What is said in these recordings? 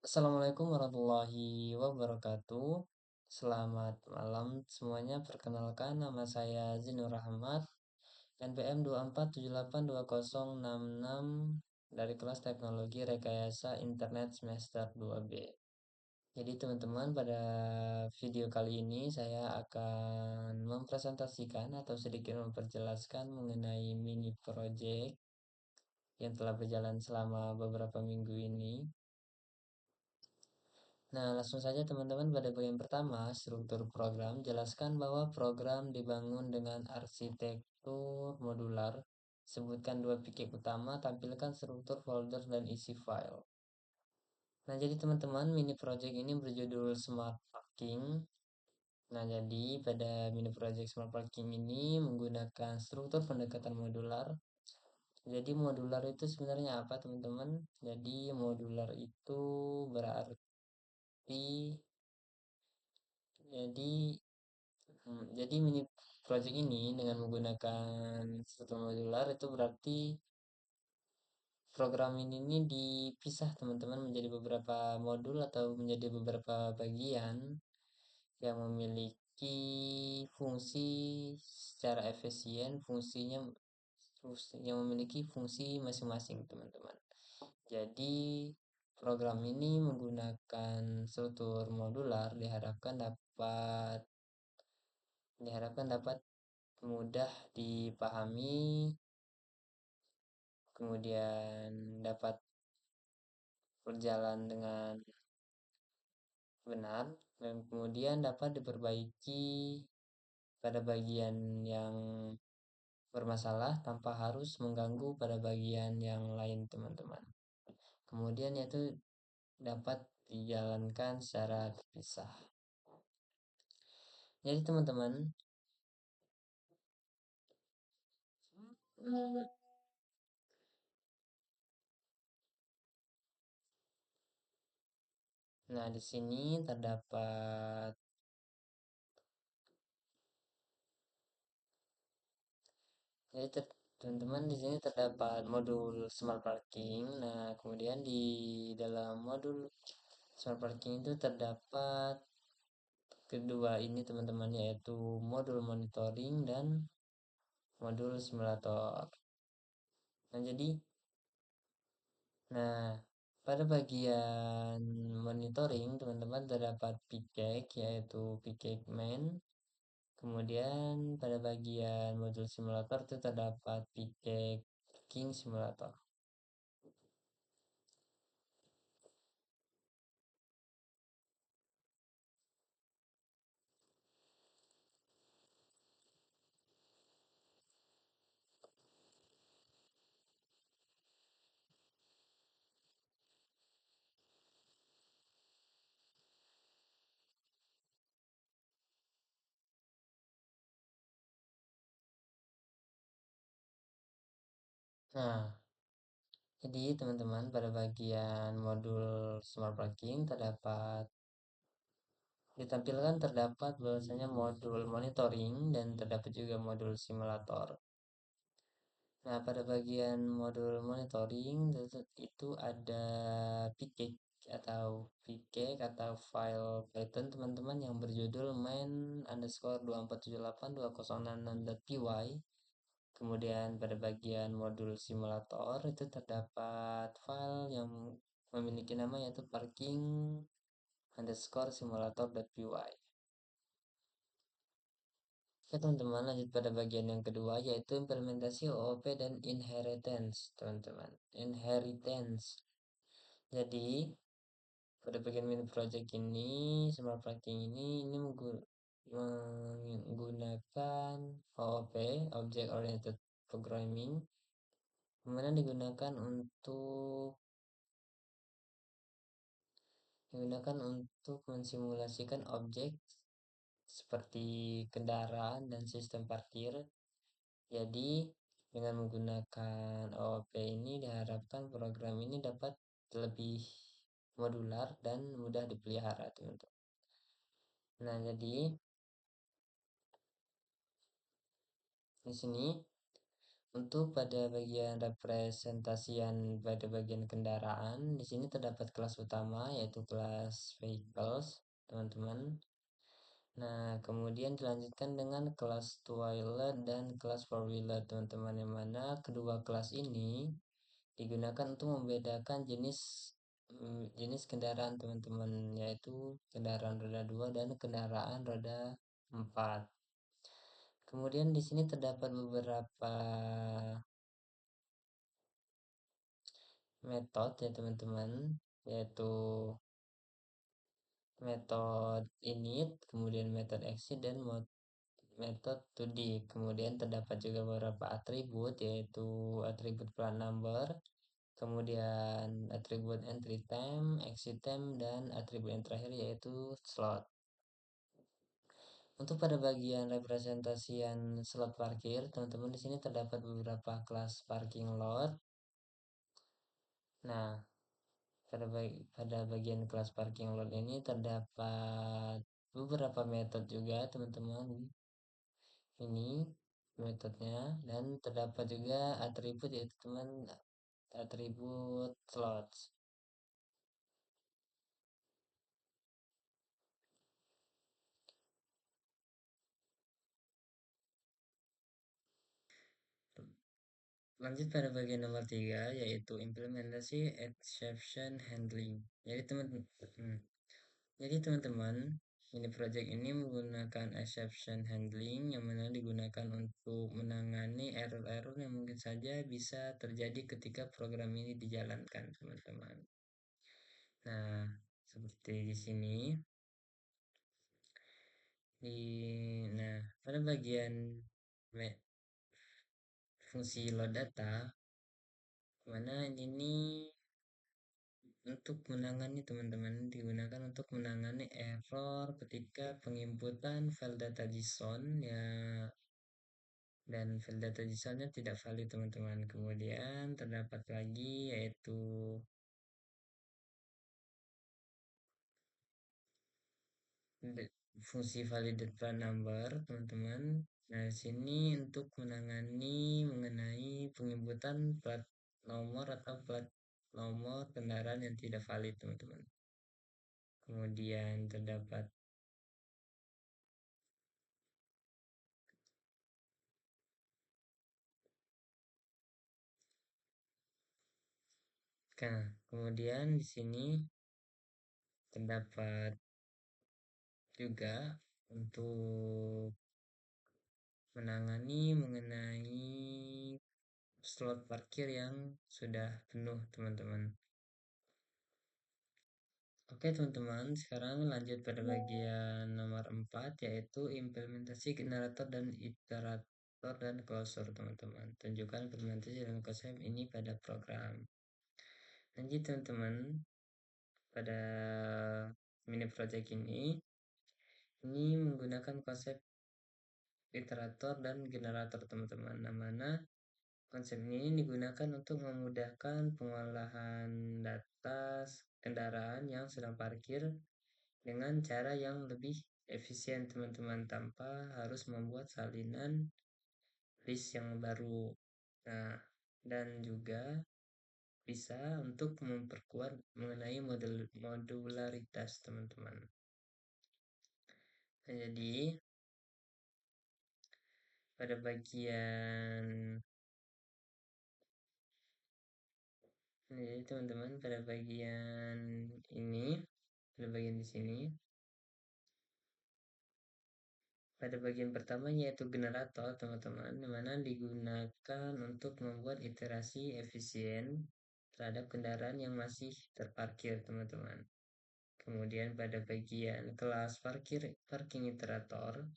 Assalamualaikum warahmatullahi wabarakatuh. Selamat malam semuanya. Perkenalkan nama saya Zinur Rahmat, NPM 247820666 dari kelas Teknologi Rekayasa Internet semester 2B. Jadi teman-teman, pada video kali ini saya akan mempresentasikan atau sedikit memperjelaskan mengenai mini project yang telah berjalan selama beberapa minggu ini. Nah, langsung saja teman-teman pada bagian pertama, struktur program. Jelaskan bahwa program dibangun dengan arsitektur modular. Sebutkan dua piket utama, tampilkan struktur folder dan isi file. Nah, jadi teman-teman, mini project ini berjudul Smart Parking. Nah, jadi pada mini project Smart Parking ini menggunakan struktur pendekatan modular. Jadi modular itu sebenarnya apa, teman-teman? Jadi modular itu berarti jadi jadi mini project ini dengan menggunakan struktur modular itu berarti program ini dipisah teman-teman menjadi beberapa modul atau menjadi beberapa bagian yang memiliki fungsi secara efisien, yang memiliki fungsi masing-masing teman-teman. Jadi program ini menggunakan struktur modular diharapkan dapat mudah dipahami, kemudian dapat berjalan dengan benar, dan kemudian dapat diperbaiki pada bagian yang bermasalah tanpa harus mengganggu pada bagian yang lain, teman-teman. Kemudian yaitu dapat dijalankan secara terpisah. Jadi teman-teman, nah di sini terdapat Jadi teman-teman di sini terdapat modul smart parking. Nah, kemudian di dalam modul smart parking itu terdapat kedua ini teman-teman, yaitu modul monitoring dan modul simulator. Nah, pada bagian monitoring teman-teman terdapat PCAG, yaitu PCAG main. Kemudian pada bagian modul simulator itu terdapat PCAG parking simulator. Nah, jadi teman-teman pada bagian modul smart parking terdapat bahwasanya modul monitoring dan terdapat juga modul simulator. Nah, pada bagian modul monitoring itu ada PCAG atau file Python teman-teman yang berjudul main_247820666.py. Kemudian pada bagian modul simulator itu terdapat file yang memiliki nama yaitu parking_simulator.py. Oke teman-teman, lanjut pada bagian yang kedua yaitu implementasi OOP dan inheritance teman-teman. Inheritance. Jadi pada bagian mini project ini, smart parking ini menggunakan OOP, Object Oriented Programming, kemudian digunakan untuk mensimulasikan objek seperti kendaraan dan sistem parkir. Jadi dengan menggunakan OOP ini diharapkan program ini dapat lebih modular dan mudah dipelihara, teman-teman. Nah, jadi di sini Untuk pada bagian representasian pada bagian kendaraan, di sini terdapat kelas utama yaitu kelas vehicles, teman-teman. Nah, kemudian dilanjutkan dengan kelas toilet dan kelas four wheeler, teman-teman, yang mana kedua kelas ini digunakan untuk membedakan jenis kendaraan, teman-teman, yaitu kendaraan roda 2 dan kendaraan roda 4. Kemudian di sini terdapat beberapa metode ya, teman-teman, yaitu metode init, kemudian metode exit, dan metode 2D. Kemudian terdapat juga beberapa atribut, yaitu atribut plat number, kemudian atribut entry time, exit time, dan atribut yang terakhir yaitu slot. Untuk pada bagian representasian slot parkir, teman-teman, di sini terdapat beberapa kelas parking lot. Nah, pada bagian kelas parking lot ini terdapat beberapa metode juga, teman-teman. Ini metodenya, dan terdapat juga atribut, yaitu teman atribut slots. Lanjut pada bagian nomor 3 yaitu implementasi exception handling. Hmm. Jadi teman-teman, ini project ini menggunakan exception handling yang mana digunakan untuk menangani error-error yang mungkin saja bisa terjadi ketika program ini dijalankan, teman-teman. Nah, seperti di sini. Nah, pada bagian fungsi load data, mana ini untuk menangani, teman-teman, digunakan untuk menangani error ketika penginputan file data JSON ya, dan file data JSON-nya tidak valid, teman-teman. Kemudian terdapat lagi yaitu fungsi validate plat number, teman-teman. Nah, sini untuk menangani mengenai penginputan plat nomor atau plat nomor kendaraan yang tidak valid, teman-teman. Kemudian terdapat kemudian di sini terdapat juga untuk menangani mengenai slot parkir yang sudah penuh, teman-teman. Oke, teman-teman, sekarang lanjut pada bagian nomor 4 yaitu implementasi generator dan iterator dan closure, teman-teman. Tunjukkan implementasi dan konsep ini pada program. Lanjut, teman-teman, pada mini project ini menggunakan konsep iterator dan generator, teman-teman. Nah, mana konsep ini digunakan untuk memudahkan pengolahan data kendaraan yang sedang parkir dengan cara yang lebih efisien, teman-teman, tanpa harus membuat salinan list yang baru. Nah, dan juga bisa untuk memperkuat mengenai modularitas, teman-teman. Nah, jadi pada bagian jadi teman-teman, pada bagian ini, pada bagian di sini, pada bagian pertama yaitu generator, teman-teman, dimana digunakan untuk membuat iterasi efisien terhadap kendaraan yang masih terparkir, teman-teman. Kemudian pada bagian kelas parking iterator,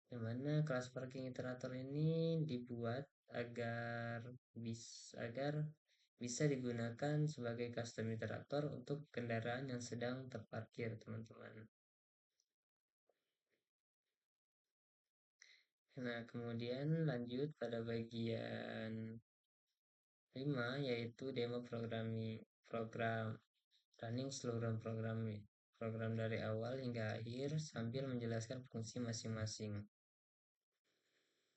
dimana kelas parking iterator ini dibuat agar bisa digunakan sebagai custom iterator untuk kendaraan yang sedang terparkir, teman-teman. Nah, kemudian lanjut pada bagian 5 yaitu demo program running seluruh program dari awal hingga akhir sambil menjelaskan fungsi masing-masing.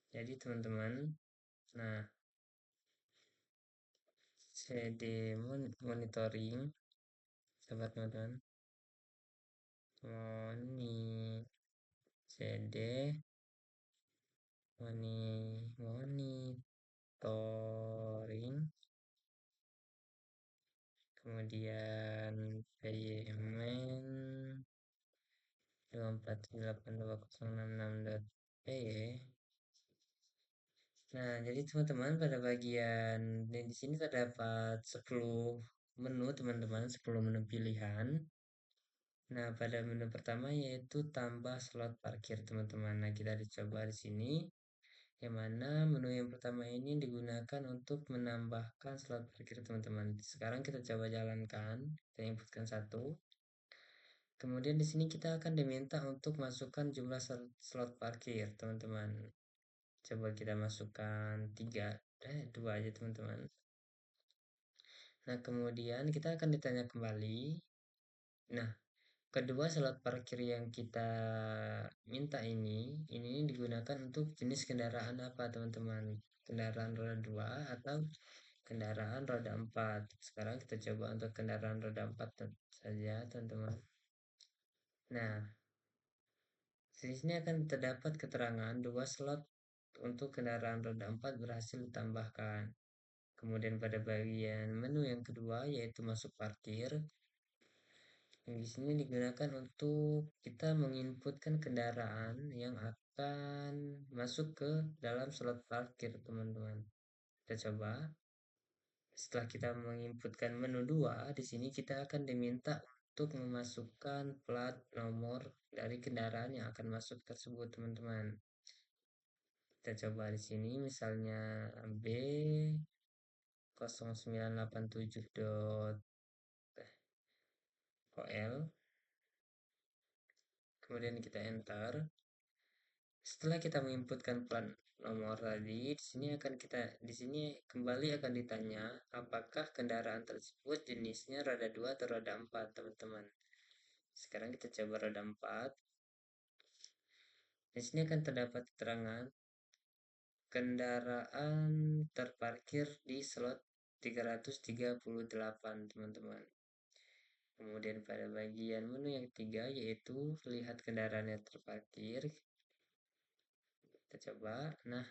Jadi teman-teman, nah CD monitoring, sahabat teman-teman. CD monitoring, kemudian payment 2498066.p. Nah, jadi teman-teman pada bagian di sini terdapat 10 menu teman-teman, 10 menu pilihan. Nah, pada menu pertama yaitu tambah slot parkir teman-teman. Nah, kita dicoba di sini. Yang mana menu yang pertama ini digunakan untuk menambahkan slot parkir teman-teman. Sekarang kita coba jalankan. Kita inputkan 1. Kemudian di sini kita akan diminta untuk masukkan jumlah slot parkir teman-teman. Coba kita masukkan 3, 2 aja teman-teman. Nah, kemudian kita akan ditanya kembali. Nah, kedua slot parkir yang kita minta ini digunakan untuk jenis kendaraan apa teman-teman? Kendaraan roda 2 atau kendaraan roda 4. Sekarang kita coba untuk kendaraan roda 4 saja teman-teman. Nah, di sini akan terdapat keterangan 2 slot untuk kendaraan roda 4 berhasil ditambahkan. Kemudian pada bagian menu yang kedua yaitu masuk parkir. Yang di sini digunakan untuk kita menginputkan kendaraan yang akan masuk ke dalam slot parkir, teman-teman. Kita coba. Setelah kita menginputkan menu 2, di sini kita akan diminta untuk memasukkan plat nomor dari kendaraan yang akan masuk tersebut, teman-teman. Kita coba di sini misalnya B 0987.OL. Kemudian kita enter. Setelah kita menginputkan plat nomor tadi, di sini kembali akan ditanya apakah kendaraan tersebut jenisnya roda 2 atau roda 4, teman-teman. Sekarang kita coba roda 4. Di sini akan terdapat keterangan kendaraan terparkir di slot 338, teman-teman. Kemudian pada bagian menu yang ketiga yaitu lihat kendaraan yang terparkir. Kita coba. Nah,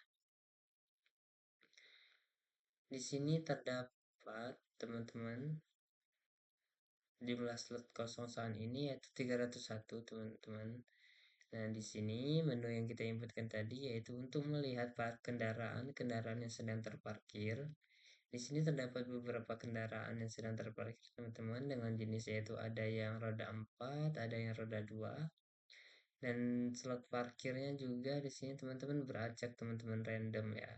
di sini terdapat teman-teman jumlah slot kosong saat ini yaitu 301 teman-teman. Nah, di sini menu yang kita inputkan tadi yaitu untuk melihat kendaraan yang sedang terparkir. Di sini terdapat beberapa kendaraan yang sedang terparkir teman-teman dengan jenis yaitu ada yang roda 4, ada yang roda 2. Dan slot parkirnya juga di sini teman-teman beracak teman-teman random ya.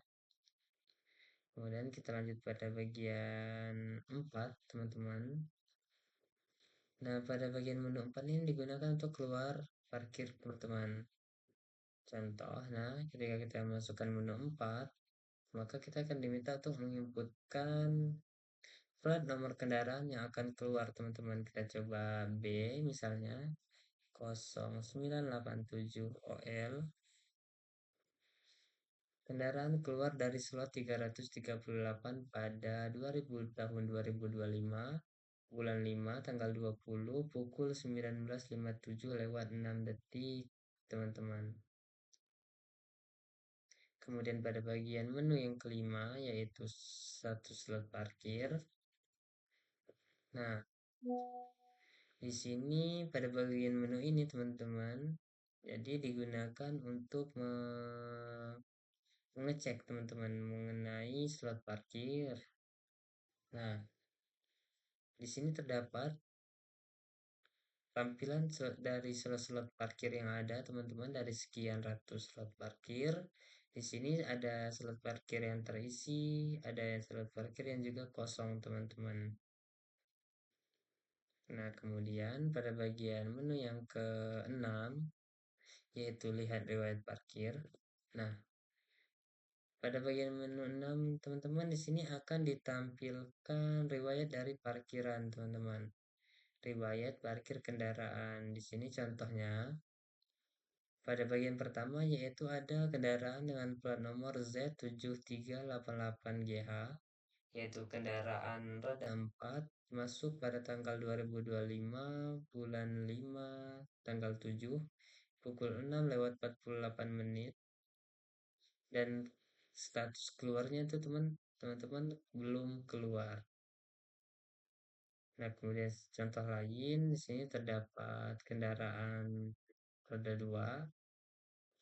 Kemudian kita lanjut pada bagian 4 teman-teman. Nah, pada bagian menu 4 ini digunakan untuk keluar parkir teman-teman. Contoh, nah ketika kita masukkan menu 4, maka kita akan diminta untuk menginputkan plat nomor kendaraan yang akan keluar teman-teman. Kita coba B misalnya 0987OL. Kendaraan keluar dari slot 338 pada tahun 2025, bulan 5, tanggal 20, pukul 19.57 teman-teman. Kemudian pada bagian menu yang kelima yaitu satu slot parkir. Nah, di sini pada bagian menu ini teman-teman, jadi digunakan untuk mengecek teman-teman mengenai slot parkir. Nah, di sini terdapat tampilan dari slot parkir yang ada teman-teman, dari sekian ratus slot parkir. Di sini ada slot parkir yang terisi, ada yang slot parkir yang juga kosong teman-teman. Nah, kemudian pada bagian menu yang ke-6 yaitu lihat riwayat parkir. Nah, pada bagian menu 6 teman-teman di sini akan ditampilkan riwayat dari parkiran teman-teman. Riwayat parkir kendaraan. Di sini contohnya pada bagian pertama yaitu ada kendaraan dengan plat nomor Z7388GH yaitu kendaraan roda 4 masuk pada tanggal 2025 bulan 5 tanggal 7 pukul 6 lewat 48 menit, dan status keluarnya itu teman-teman belum keluar. Nah, kemudian contoh lain di sini terdapat kendaraan roda 2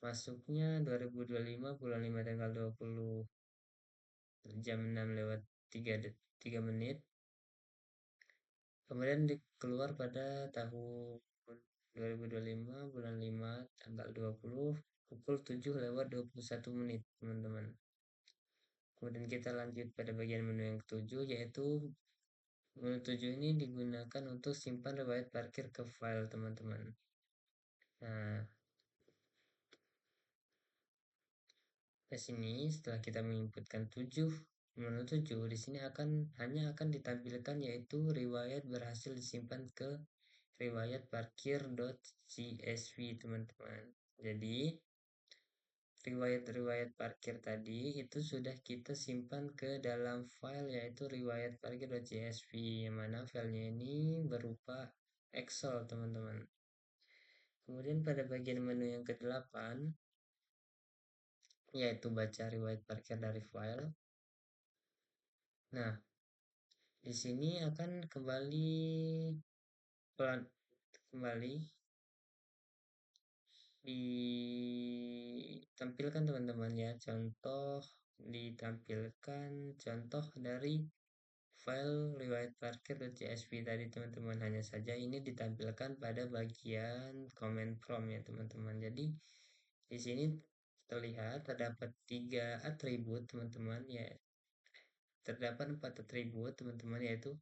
masuknya 2025 bulan 5 tanggal 20 jam 6 lewat 3 menit, kemudian keluar pada tahun 2025 bulan 5 tanggal 20 pukul 7 lewat 21 menit, teman-teman. Kemudian kita lanjut pada bagian menu yang ketujuh, yaitu menu 7 ini digunakan untuk simpan riwayat parkir ke file, teman-teman. Nah, di sini setelah kita menginputkan 7 menu 7, di sini hanya akan ditampilkan yaitu riwayat berhasil disimpan ke riwayat parkir.csv, teman-teman. Jadi riwayat-riwayat parkir tadi itu sudah kita simpan ke dalam file yaitu riwayat parkir.csv, yang mana filenya ini berupa Excel, teman-teman. Kemudian pada bagian menu yang ke-8 yaitu baca riwayat parkir dari file. Nah, di sini akan kembali ditampilkan, teman-teman, ya, ditampilkan contoh dari file riwayat parkir.csv tadi, teman-teman. Hanya saja ini ditampilkan pada bagian comment prompt, ya, teman-teman. Jadi di sini terlihat terdapat 3 atribut, teman-teman, ya. Terdapat 4 atribut, teman-teman, yaitu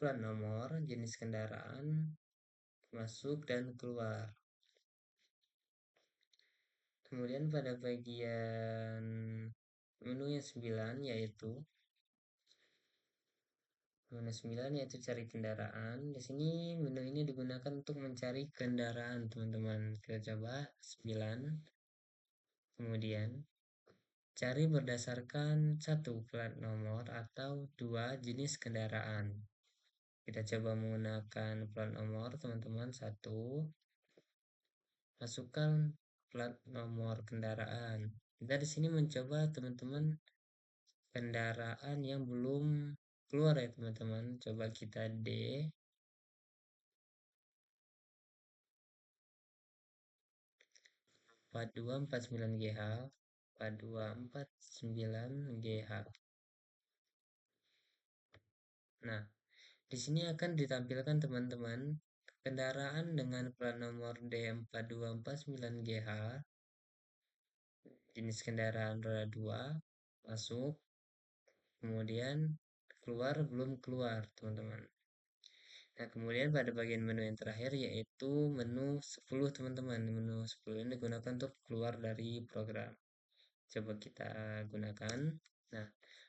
plat nomor, jenis kendaraan, masuk dan keluar. Kemudian pada bagian menu yang 9 yaitu cari kendaraan. Di sini menu ini digunakan untuk mencari kendaraan, teman-teman. Kita coba 9. Kemudian cari berdasarkan 1 plat nomor atau 2 jenis kendaraan. Kita coba menggunakan plat nomor, teman-teman. 1, masukkan plat nomor kendaraan. Kita di sini mencoba, teman-teman, kendaraan yang belum keluar, ya, teman-teman. Coba kita D 4249GH 4249GH. Nah, di sini akan ditampilkan, teman-teman, kendaraan dengan plat nomor D4249GH, jenis kendaraan roda 2, masuk, kemudian keluar, belum keluar, teman-teman. Nah, kemudian pada bagian menu yang terakhir yaitu menu 10, teman-teman. Menu 10 ini digunakan untuk keluar dari program. Coba kita gunakan. Nah,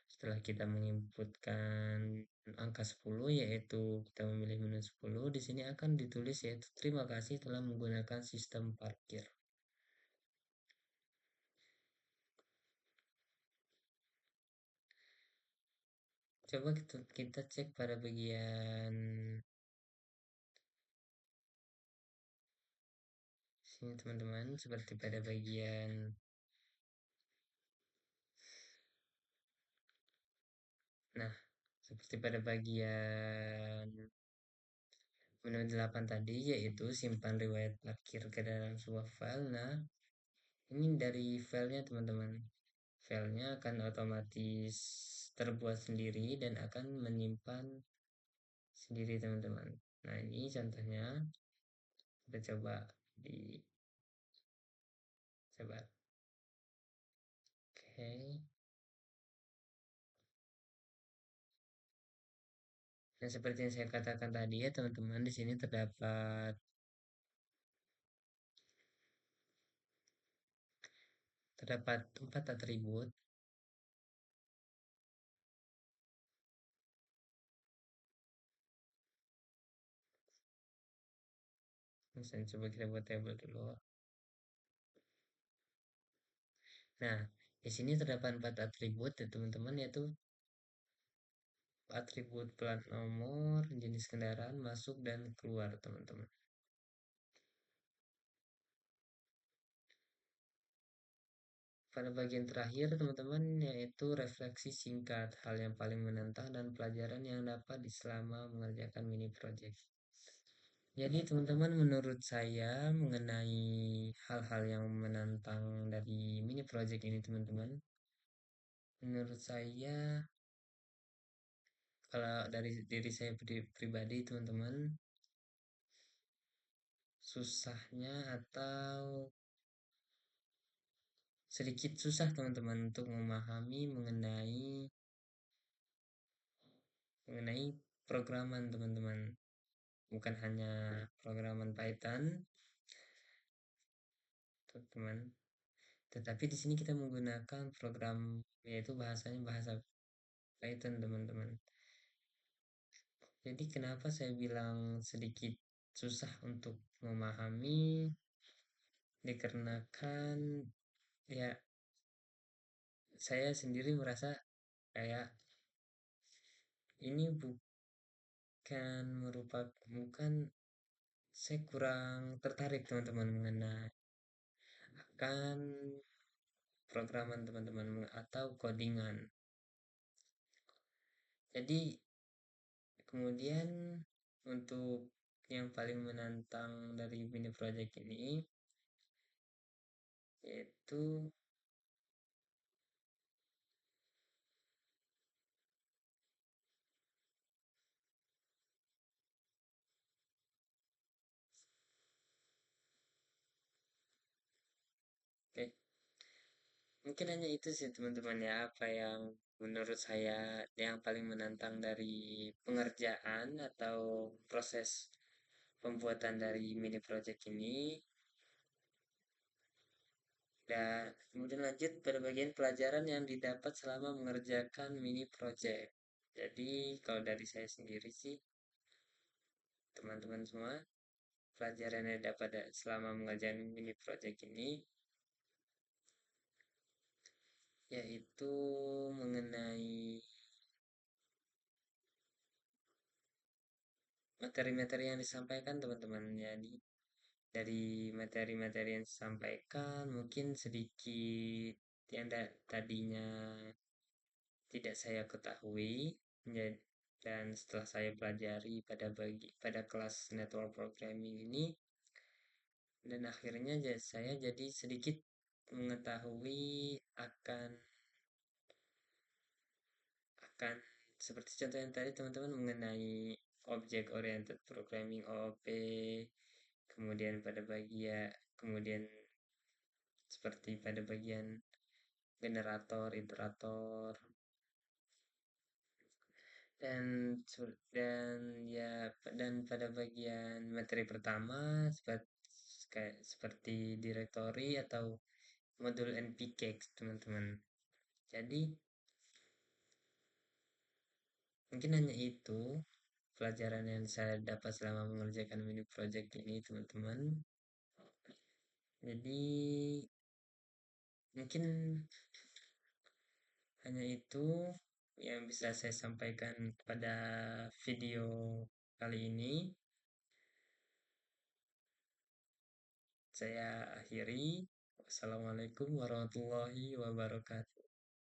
setelah kita menginputkan angka 10, yaitu kita memilih menu 10, di sini akan ditulis yaitu terima kasih telah menggunakan sistem parkir. Coba kita cek pada bagian sini, teman-teman, seperti pada bagian menu 8 tadi, yaitu simpan riwayat parkir ke dalam sebuah file. Nah, ini dari filenya, teman-teman. Filenya akan otomatis terbuat sendiri dan akan menyimpan sendiri, teman-teman. Nah, ini contohnya. Kita coba coba. Oke. Nah, seperti yang saya katakan tadi, ya, teman-teman, di sini terdapat 4 atribut. Misalnya coba kita buat tabel dulu. Nah, di sini terdapat 4 atribut, ya, teman-teman, yaitu atribut plat nomor, jenis kendaraan, masuk dan keluar, teman-teman. Pada bagian terakhir, teman-teman, yaitu refleksi singkat, hal yang paling menantang dan pelajaran yang dapat selama mengerjakan mini project. Jadi, teman-teman, menurut saya mengenai hal-hal yang menantang dari mini project ini, teman-teman, menurut saya, kalau dari diri saya pribadi, teman-teman, susahnya atau sedikit susah, teman-teman, untuk memahami mengenai programan, teman-teman. Bukan hanya programan Python, teman-teman, tetapi di sini kita menggunakan program, yaitu bahasanya bahasa Python, teman-teman. Jadi kenapa saya bilang sedikit susah untuk memahami, dikarenakan ya saya sendiri merasa kayak ini bukan, saya kurang tertarik, teman-teman, mengenai akan programan, teman-teman, atau codingan. Jadi kemudian untuk yang paling menantang dari mini project ini yaitu oke, mungkin hanya itu sih, teman-teman, ya, apa yang menurut saya yang paling menantang dari pengerjaan atau proses pembuatan dari mini project ini. Dan kemudian lanjut pada bagian pelajaran yang didapat selama mengerjakan mini project. Jadi kalau dari saya sendiri sih, teman-teman semua, pelajaran yang dapat selama mengerjakan mini project ini yaitu mengenai materi-materi yang disampaikan, teman-teman. Jadi dari materi-materi yang disampaikan mungkin sedikit yang tadinya tidak saya ketahui, dan setelah saya pelajari pada kelas network programming ini, dan akhirnya saya jadi sedikit mengetahui akan akan seperti contoh yang tadi, teman-teman, mengenai object oriented programming, OOP, kemudian kemudian seperti pada bagian generator, iterator, dan dan ya, dan pada bagian materi pertama seperti directory atau modul npcx, teman-teman. Jadi mungkin hanya itu pelajaran yang saya dapat selama mengerjakan mini project ini, teman-teman. Jadi mungkin hanya itu yang bisa saya sampaikan pada video kali ini. Saya akhiri. Wassalamualaikum warahmatullahi wabarakatuh.